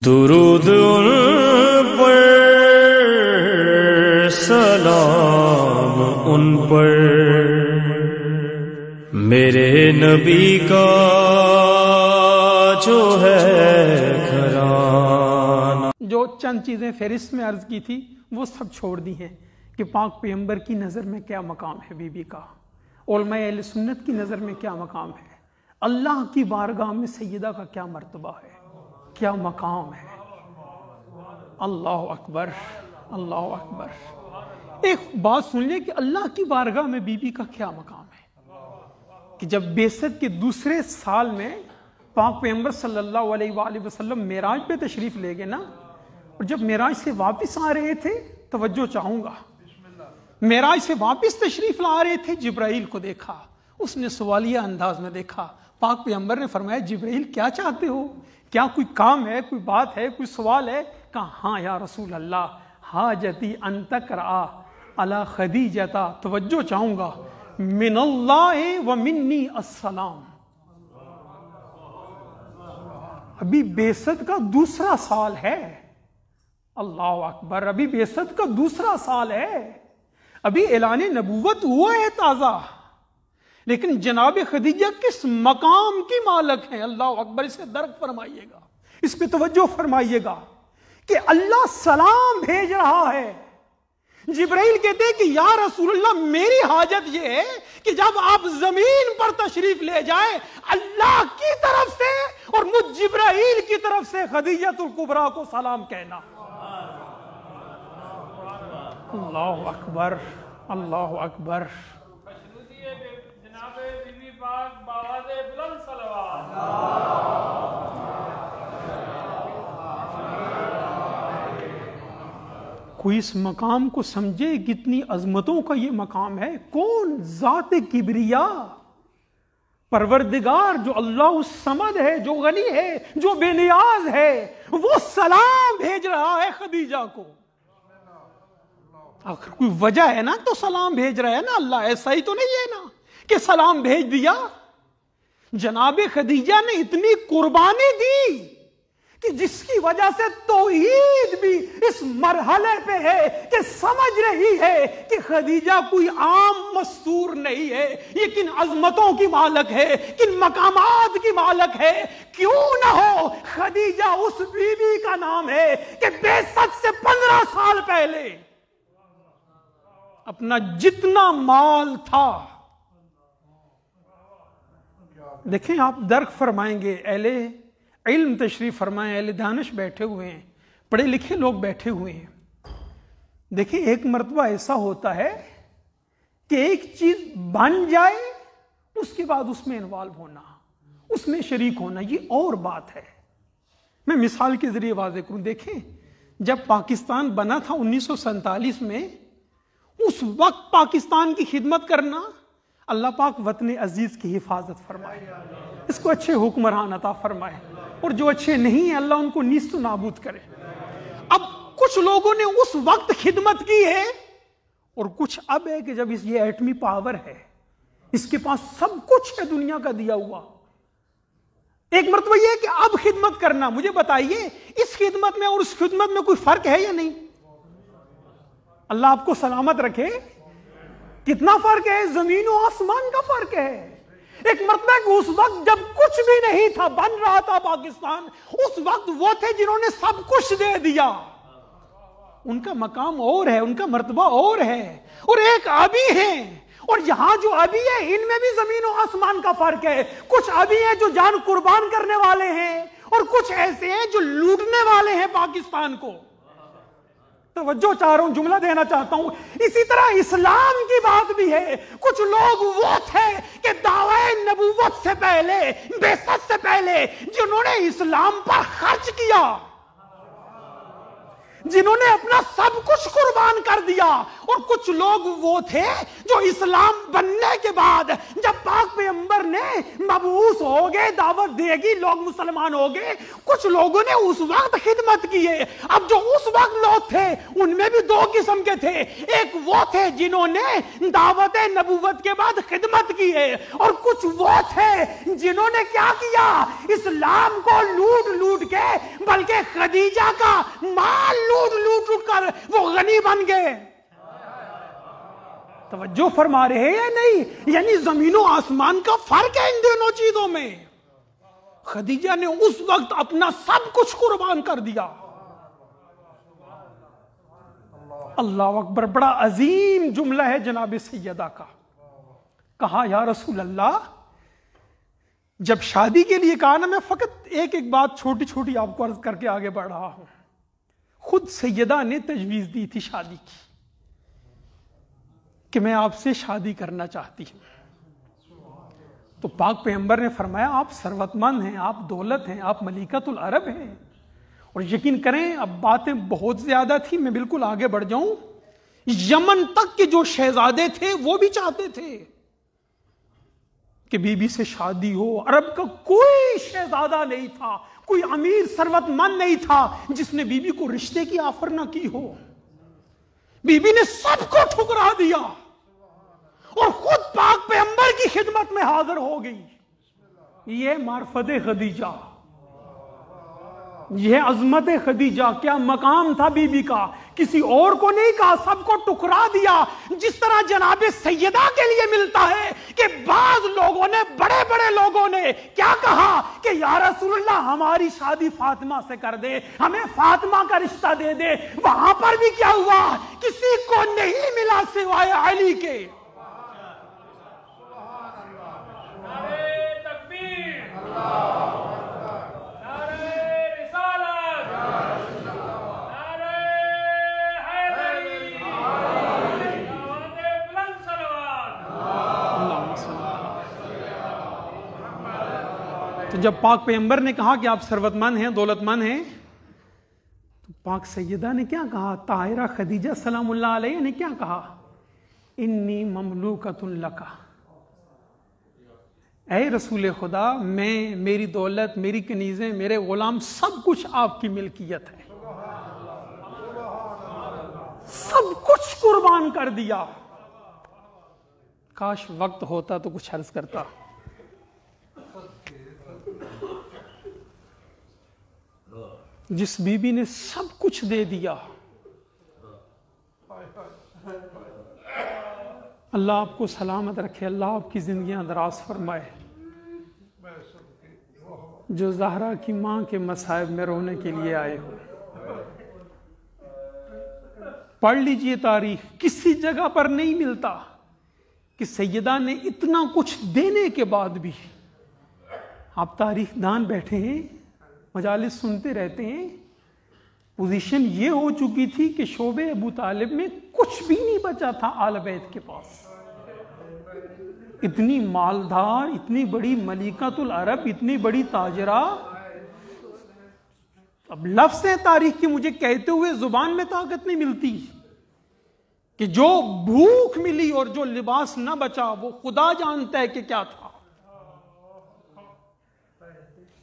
दुरूद उन पर, सलाम उन पर, मेरे नबी का जो है घराना। जो चंद चीजें फेरिस्त में अर्ज की थी वो सब छोड़ दी हैं कि पाक पैगंबर की नज़र में क्या मकाम है, बीबी का उलमाए अहले सुन्नत की नज़र में क्या मकाम है, अल्लाह की बारगाह में सैयदा का क्या मर्तबा है, क्या मकाम है। अल्लाह अकबर, अल्लाह अकबर। एक बात सुन ले कि अल्लाह की बारगाह में बीबी का क्या मकाम है कि जब बेसत के दूसरे साल में पाक पैगंबर सल्लल्लाहु अलैहि वसल्लम मेराज पे तशरीफ ले गए ना, और जब मेराज से वापस आ रहे थे, तवज्जो चाहूंगा, मेराज से वापस तशरीफ ला रहे थे, जिब्राइल को देखा, उसने सवालिया अंदाज में देखा। पाक पैगंबर ने फरमाया, जिब्राइल क्या चाहते हो, क्या कोई काम है, कोई बात है, कोई सवाल है? कहा हाँ या रसूल अल्लाह, हाजती अंतकरा अला खदीजता, तवज्जो चाहूंगा, मिनल्लाहि व मिन्नी अस्सलाम। अभी बेसत का दूसरा साल है, अल्लाह अकबर, अभी बेसत का दूसरा साल है, अभी ऐलान नबूवत हुआ है ताजा, लेकिन जनाब खदीजा किस मकाम की मालक है। अल्लाह अकबर, इसे दर्क फरमाइएगा, इस पे तवज्जो फरमाइएगा कि अल्लाह सलाम भेज रहा है। जिब्राइल कहते हैं कि या रसूलुल्लाह, मेरी हाजत यह है कि जब आप जमीन पर तशरीफ ले जाए, अल्लाह की तरफ से और मुझ जिब्राइल की तरफ से खदीजतुल कुबरा को सलाम कहना। अल्लाह अकबर, अल्लाह अकबर। कोई इस मकाम को समझे, कितनी अजमतों का ये मकाम है। कौन? जात किबरिया, परवरदिगार, जो अल्लाह समद है, जो गनी है, जो बेनियाज है, वो सलाम भेज रहा है खदीजा को। आखिर कोई वजह है ना, तो सलाम भेज रहा है ना अल्लाह, ऐसा ही तो नहीं है ना कि सलाम भेज दिया। जनाबे खदीजा ने इतनी कुर्बानी दी कि जिसकी वजह से तौहीद भी इस मरहले पे है कि समझ रही है कि खदीजा कोई आम मस्तूर नहीं है, ये किन अजमतों की मालक है, किन मकामात की मालक है। क्यों ना हो, खदीजा उस बीबी का नाम है कि बेसत से 15 साल पहले अपना जितना माल था, देखें आप दर्क फरमाएंगे, अहले इल्म तशरीफ फरमाए, अहले दानिश बैठे हुए हैं, पढ़े लिखे लोग बैठे हुए हैं। देखिए एक मर्तबा ऐसा होता है कि एक चीज बन जाए, उसके बाद उसमें इन्वॉल्व होना, उसमें शरीक होना, ये और बात है। मैं मिसाल के जरिए वाज़ेह करूं, देखें जब पाकिस्तान बना था 1947 में, उस वक्त पाकिस्तान की खिदमत करना, अल्लाह पाक वतन अजीज की हिफाजत फरमाए, इसको अच्छे हुक्मरान अता फरमाए, और जो अच्छे नहीं है अल्लाह उनको नीस्त नाबूद करे। अब कुछ लोगों ने उस वक्त खिदमत की है, और कुछ अब है कि जब ये एटमी पावर है, इसके पास सब कुछ है दुनिया का दिया हुआ। एक मर्तबा ये है कि अब खिदमत करना, मुझे बताइए इस खिदमत में और उस खिदमत में कोई फर्क है या नहीं? अल्लाह आपको सलामत रखे, कितना फर्क है, जमीन और आसमान का फर्क है। एक मर्तबा कि उस वक्त जब कुछ भी नहीं था, बन रहा था पाकिस्तान, उस वक्त वो थे जिन्होंने सब कुछ दे दिया। उनका मकाम और है, उनका मर्तबा और है, और एक अभी है, और यहां जो अभी है इनमें भी जमीन और आसमान का फर्क है। कुछ अभी है जो जान कुर्बान करने वाले हैं, और कुछ ऐसे हैं जो लूटने वाले हैं पाकिस्तान को। तवज्जो चाह रहा हूं, जुमला देना चाहता हूं। इसी तरह इस्लाम की बात भी है। कुछ लोग वो थे कि दावे नबूवत से पहले, बेसत से पहले, जिन्होंने इस्लाम पर खर्च किया। जिन्होंने अपना सब कुछ कुर्बान कर दिया। और कुछ लोग वो थे जो इस्लाम बनने के बाद जब पाक पैगंबर ने मबूस हो गए, दावत देगी, लोग मुसलमान हो गए, कुछ लोगों ने उस वक्त खिदमत की है। अब जो उस वक्त लोग थे उनमें भी दो किस्म के थे। एक वो थे जिन्होंने दावत नबूवत के बाद खिदमत की है, और कुछ वो थे जिन्होंने क्या किया, इस्लाम को लूट लूट के, बल्कि खदीजा का माल लूट लूट लूट कर वो गनी बन गए। तवज्जो फरमा रहे हैं या नहीं? यानी जमीनों आसमान का फर्क है इन दोनों चीजों में। खदीजा ने उस वक्त अपना सब कुछ कुर्बान कर दिया। अल्लाह अकबर, बड़ा अजीम जुमला है जनाब सैयदा का। कहा या रसूल अल्लाह, जब शादी के लिए कहा ना, मैं फकत एक एक बात छोटी छोटी आपको अर्ज करके आगे बढ़ रहा हूं। खुद सैयदा ने तजवीज दी थी शादी की कि मैं आपसे शादी करना चाहती हूं। तो पाक पैगंबर ने फरमाया आप सरवतमंद हैं, आप दौलत हैं, आप मलिकतुल अरब हैं। और यकीन करें अब बातें बहुत ज्यादा थी, मैं बिल्कुल आगे बढ़ जाऊं। यमन तक के जो शहजादे थे वो भी चाहते थे कि बीबी से शादी हो। अरब का कोई शहजादा नहीं था, कोई अमीर सरवतमंद नहीं था जिसने बीबी को रिश्ते की ऑफर ना की हो। बीबी ने सबको ठुकरा दिया और खुद पाक पैगंबर की खिदमत में हाजिर हो गई। ये मार्फत खदीजा, यह अजमत खदीजा, क्या मकाम था बीबी का। किसी और को नहीं कहा, सबको टुकरा दिया। जिस तरह जनाबे सैयदा के लिए मिलता है कि बाज लोगों ने, बड़े बड़े लोगों ने क्या कहा कि या रसूलल्लाह हमारी शादी फातिमा से कर दे, हमें फातिमा का रिश्ता दे दे। वहां पर भी क्या हुआ, किसी को नहीं मिला सिवाय अली के। तो जब पाक पैगंबर ने कहा कि आप सरवतमंद हैं, दौलतमंद हैं, तो पाक सैयदा ने क्या कहा, ताहिरा खदीजा सलामुल्लाह अलैहा ने क्या कहा, इन्नी ममलूकतुन लका, ऐ रसूल खुदा, मैं, मेरी दौलत, मेरी कनीज़ें, मेरे गुलाम, सब कुछ आपकी मिल्कियत है। सब कुछ कुर्बान कर दिया। काश वक्त होता तो कुछ अर्ज करता। जिस बीबी ने सब कुछ दे दिया, अल्लाह आपको सलामत रखे, अल्लाह आपकी जिंदगियां दराज फरमाए। जो ज़हरा की माँ के मसाइब में रोने के लिए आए हो, पढ़ लीजिए तारीख, किसी जगह पर नहीं मिलता कि सैयदा ने इतना कुछ देने के बाद भी। आप तारीख दान बैठे हैं, मजालिस सुनते रहते हैं, पोजीशन ये हो चुकी थी कि शोबे अबू तालिब में कुछ भी नहीं बचा था आल बैत के पास। इतनी मालदार, इतनी बड़ी मलिकतुल अरब, इतनी बड़ी ताजरा। अब लफ्ज़ है तारीख की, मुझे कहते हुए जुबान में ताकत नहीं मिलती कि जो भूख मिली और जो लिबास न बचा वो खुदा जानता है कि क्या था।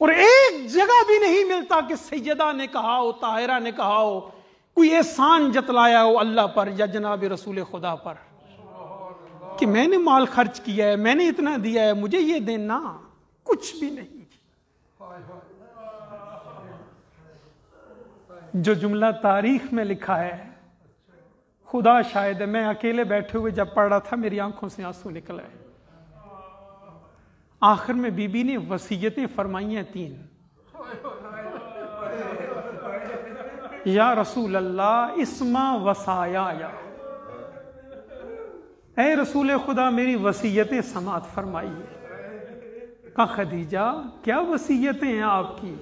और एक जगह भी नहीं मिलता कि सैयदा ने कहा हो, ताहिरा ने कहा हो, कोई एहसान जतलाया हो अल्लाह पर या जनाब रसूल खुदा पर कि मैंने माल खर्च किया है, मैंने इतना दिया है, मुझे ये देना। कुछ भी नहीं। जो जुमला तारीख में लिखा है, खुदा शायद मैं अकेले बैठे हुए जब पढ़ रहा था मेरी आंखों से आंसू निकल आए। आखिर में बीबी ने वसीयतें फरमाई हैं 3। या रसूल अल्लाह इस्मा वसाया, या ऐ रसूल खुदा मेरी वसीयतें समात फरमाइए। कहा खदीजा क्या वसीयतें हैं आपकी?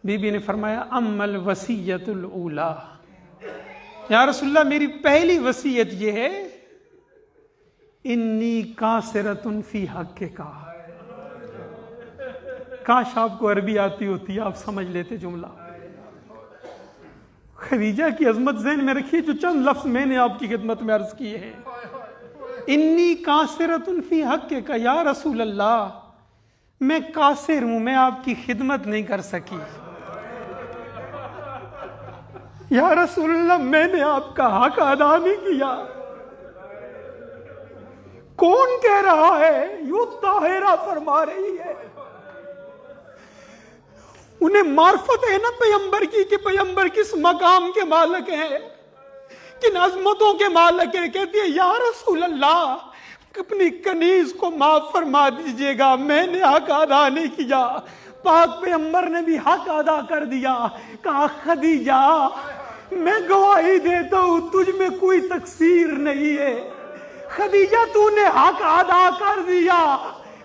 बीबी ने फरमाया अम्मल वसीयतुल ऊला, या रसूलल्लाह मेरी पहली वसीयत ये है, इन्नी कासिरतुन फी हक़्क़े का। काश आपको अरबी आती होती, आप समझ लेते जुमला। खदीजा की अजमत ज़हन में रखिए, जो चंद लफ्ज मैंने आपकी खिदमत में अर्ज किए हैं। इन्नी कासिरतुन फी हक़्क़ि का या रसूल अल्लाह, मैं कासिर हूं, मैं आपकी खिदमत नहीं कर सकी। या रसूल अल्लाह, मैंने आपका हक अदा नहीं किया। कौन कह रहा है? यू ताहिरा फरमा रही है। उन्हें मार्फत है ना पैगंबर की, कि पैगंबर किस मकाम के मालिक हैं, किन अजमतों के मालिक हैं। कहती है या रसूल अल्लाह, अपनी कनीज को माफ फरमा दीजिएगा, मैंने हक अदा नहीं किया। पाक पैगंबर ने भी हक अदा कर दिया। कहा खदीजा, मैं गवाही देता हूं तुझ में कोई तकसीर नहीं है। खदीजा, तूने हक अदा कर दिया।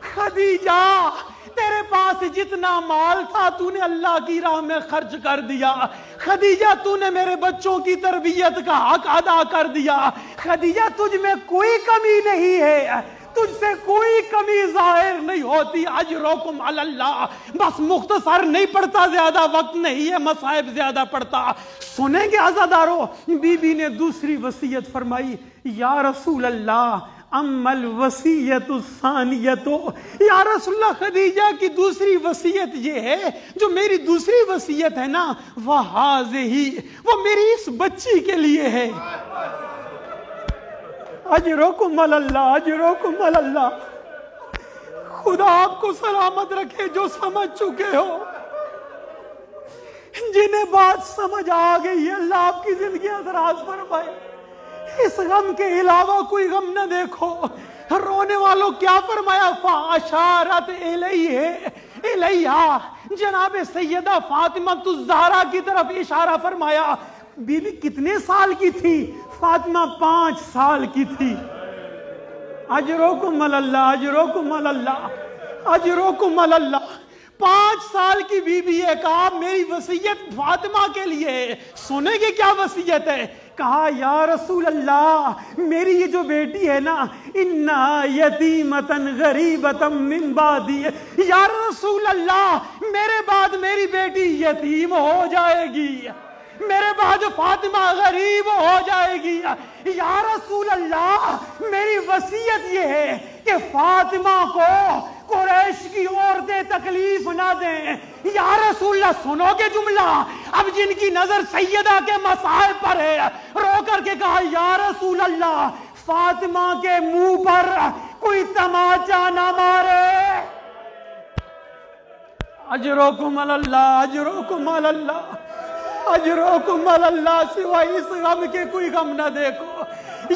खदीजा, तेरे पास जितना माल था तूने अल्लाह की राह में खर्च कर दिया। खदीजा, तूने मेरे बच्चों की तरबियत का हक अदा कर दिया। खदीजा, तुझ में कोई कमी नहीं है, तुझसे कोई कमी जाहिर नहीं होती। अजरुकुम अल्लाह। बस मुख्तसर नहीं पढ़ता, ज्यादा वक्त नहीं है, मसाइब ज्यादा पढ़ता। सुनेंगे आजादारों, बीबी ने दूसरी वसीयत फरमाई। या रसूल अल्लाह, अम्मल वसीयतु सानियतु। या रसूलल्लाह, खदीजा की दूसरी वसीयत ये है, जो मेरी दूसरी वसीयत है ना, वह हाज़िही, वो मेरी इस बच्ची के लिए है। अजरुकुम अल्लाह, अजरुकुम अल्लाह। खुदा आपको सलामत रखे जो समझ चुके हो, जिन्हें बात समझ आ गई है, अल्लाह आपकी जिंदगी दराज फरमाए। इस गम के अलावा कोई गम न देखो। रोने वालों क्या फरमाया? फाशारत इलैहा, जनाब सैयदा फातिमा ज़हरा की तरफ इशारा फरमाया। बीबी कितने साल की थी? फातिमा 5 साल की थी। अजरुकुम अल्लाह, अजरुकुम अल्लाह, अजरुकुम अल्लाह। 5 साल की बीबी है। कहा मेरी वसीयत फातिमा के लिए है। सुनेंगे क्या वसीयत है? कहा या रसूल अल्लाह, मेरी ये जो बेटी है ना, इन्ना यतीमतन गरीबतम मिन बादी। या रसूल अल्लाह, मेरे बाद मेरी बेटी यतीम हो जाएगी, मेरे बाद फातिमा गरीब हो जाएगी। या रसूल अल्लाह, मेरी वसीयत ये है कि फातिमा को कुरैश की औरतें तकलीफ ना दें। या रसूलल्लाह, सुनोगे जुमला? अब जिनकी नजर सैयदा के मसाइब पर है, रो करके कहा या रसूल अल्लाह, फातिमा के मुंह पर कोई तमाचा ना मारे। अजरुकुम अल्लाह, अजरुकुम अल्लाह, अजरुकुम अल्लाह। सिवाय इस गम के कोई गम ना देखो।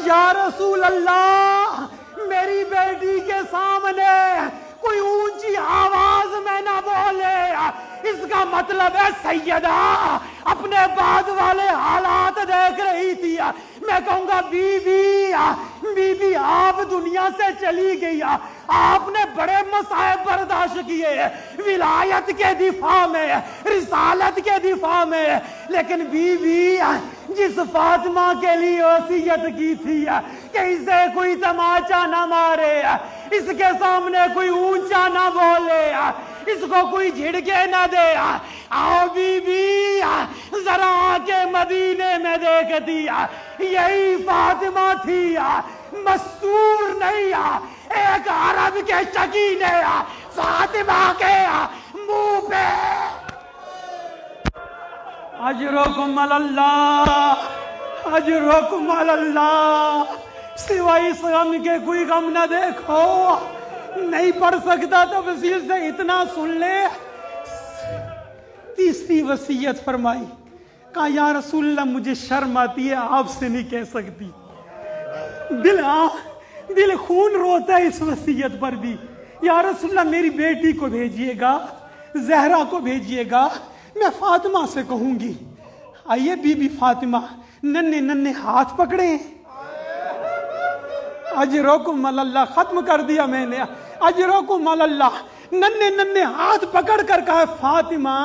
या रसूल अल्लाह, मेरी बेटी के सामने कोई ऊंची आवाज में ना बोले। इसका मतलब है सैयदा अपने बाद वाले हालात देख रही थी। मैं कहूंगा बीबी, बीबी आप दुनिया से चली गई, आपने बड़े मसाइब बर्दाश्त किए विलायत के दिफा में, रिसालत के दिफा में, लेकिन बीबी जिस फातिमा के लिए वसीयत की थी कि इसे कोई तमाचा ना मारे, इसके सामने कोई ऊंचा ना बोले, इसको कोई झिड़के ना दे। आओ बीबी, जरा आके मदीने में देख दिया, यही फातिमा थी, मस्तूर नहीं। एक अरब के शकी ने फातिमा के मुंह पे अजरुकुम अल्लाह, अजरुकुम अल्लाह। सिवाय इस गम के कोई गम न देखो। नहीं पढ़ सकता तो तफसील से इतना सुन ले। तीसरी वसीयत फरमाई। कहा या रसूलल्लाह, मुझे शर्म आती है, आपसे नहीं कह सकती। दिल खून रोता है इस वसीयत पर भी। या रसूलल्लाह, मेरी बेटी को भेजिएगा, ज़हरा को भेजिएगा, मैं फातिमा से कहूंगी। आइए बीबी फातिमा, नन्हे नन्हे हाथ पकड़े। अजरुकुम अल्लाह, खत्म कर दिया मैंने। अजरुकुम अल्लाह, नन्हे नन्हे हाथ पकड़ कर कहा फातिमा,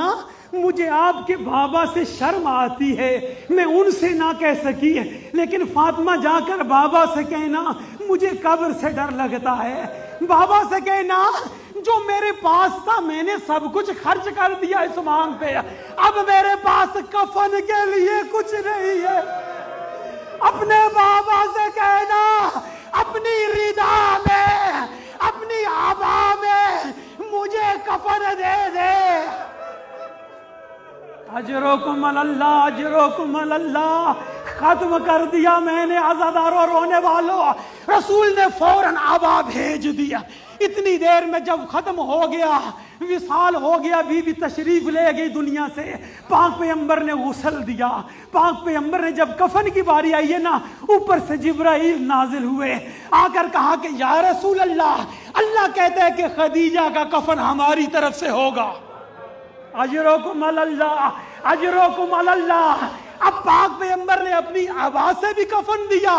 मुझे आपके बाबा से शर्म आती है, मैं उनसे ना कह सकी, लेकिन फातिमा जाकर बाबा से कहना मुझे कब्र से डर लगता है। बाबा से कहना जो मेरे पास था मैंने सब कुछ खर्च कर दिया इस मांग पे, अब मेरे पास कफन के लिए कुछ नहीं है। अपने बाबा से कहना अपनी रिदा में, अपनी आबा में मुझे कफन दे दे। अजरोकुम अल्लाह, अजरोकुम अल्लाह। खत्म कर दिया मैंने अज़ादारों रोने वालों। रसूल ने फौरन आबा भेज दिया। इतनी देर में जब खत्म हो गया, विसाल हो गया, बीबी तशरीफ ले गई दुनिया से, पाक पैगंबर ने गुस्ल दिया। पाक पैगंबर ने जब कफन की बारी आई है ना, ऊपर से जिब्राइल नाजिल हुए, आकर कहा कि या रसूल अल्लाह, अल्लाह कहता है कि खदीजा का कफन हमारी तरफ से होगा। अजरोकुम अल्लाह, अजरोकुम अल्लाह। अब पाक पैगंबर ने अपनी आवाज से भी कफन दिया,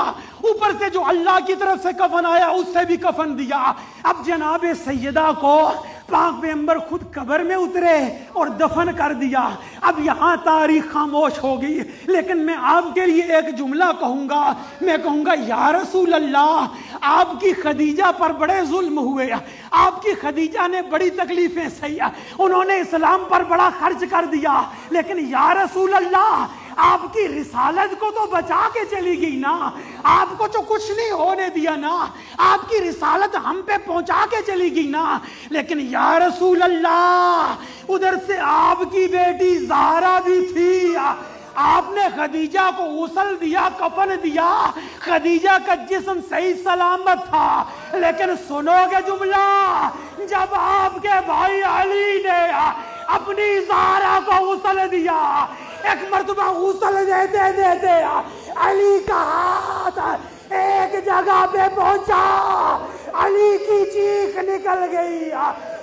ऊपर से जो अल्लाह की तरफ से कफन आया उससे भी कफन दिया। अब जनाबे सैयदा को पाक पैगंबर खुद कब्र में उतरे और दफन कर दिया। अब यहाँ तारीख खामोश हो गई, लेकिन मैं आपके लिए एक जुमला कहूँगा। मैं कहूँगा या रसूल अल्लाह, आपकी खदीजा पर बड़े जुल्म हुए, आपकी खदीजा ने बड़ी तकलीफें सही, उन्होंने इस्लाम पर बड़ा खर्च कर दिया, लेकिन या रसूल अल्लाह आपकी रिसालत को तो बचा के चली गई ना, आपको तो कुछ नहीं होने दिया ना, आपकी रिसालत हम पे पहुंचा के चली गई ना। लेकिन या रसूल अल्लाह उधर से आपकी बेटी ज़हरा भी थी, आपने खदीजा को गुस्ल दिया, कफन दिया, खदीजा का जिस्म सही सलामत था। लेकिन सुनोगे जुमला, जब आपके भाई अली ने अपनी ज़हरा को गुस्ल दिया, एक मर्तबा गुस्ल देते देते अली का हाथ एक जगह पे पहुंचा, अली की चीख निकल गई,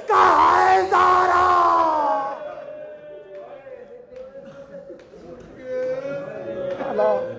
कहा है ज़हरा। अल्लाह